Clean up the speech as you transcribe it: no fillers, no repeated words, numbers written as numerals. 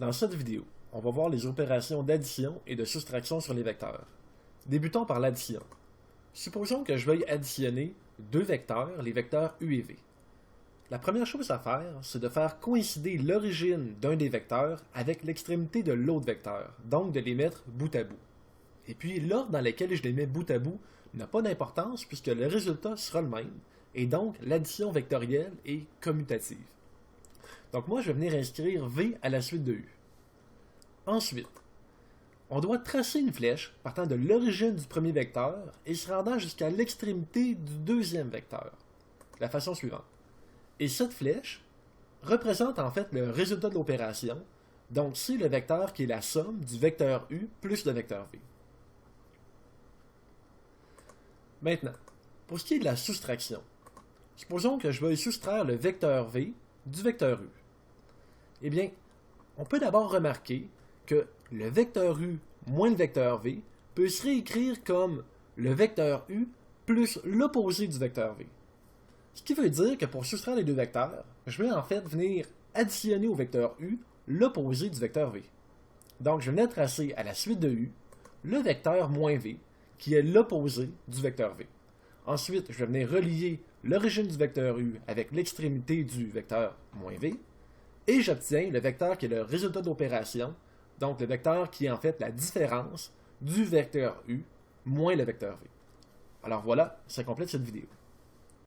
Dans cette vidéo, on va voir les opérations d'addition et de soustraction sur les vecteurs. Débutons par l'addition. Supposons que je veuille additionner deux vecteurs, les vecteurs U et V. La première chose à faire, c'est de faire coïncider l'origine d'un des vecteurs avec l'extrémité de l'autre vecteur, donc de les mettre bout à bout. Et puis l'ordre dans lequel je les mets bout à bout n'a pas d'importance puisque le résultat sera le même, et donc l'addition vectorielle est commutative. Donc moi, je vais venir inscrire V à la suite de U. Ensuite, on doit tracer une flèche partant de l'origine du premier vecteur et se rendant jusqu'à l'extrémité du deuxième vecteur, de la façon suivante. Et cette flèche représente en fait le résultat de l'opération, donc c'est le vecteur qui est la somme du vecteur U plus le vecteur V. Maintenant, pour ce qui est de la soustraction, supposons que je veuille soustraire le vecteur V du vecteur U. Eh bien, on peut d'abord remarquer que le vecteur U moins le vecteur V peut se réécrire comme le vecteur U plus l'opposé du vecteur V. Ce qui veut dire que pour soustraire les deux vecteurs, je vais en fait venir additionner au vecteur U l'opposé du vecteur V. Donc je venais tracer à la suite de U le vecteur moins V, qui est l'opposé du vecteur V. Ensuite, je vais venir relier l'origine du vecteur U avec l'extrémité du vecteur moins V, et j'obtiens le vecteur qui est le résultat d'opération, donc le vecteur qui est en fait la différence du vecteur U moins le vecteur V. Alors voilà, ça complète cette vidéo.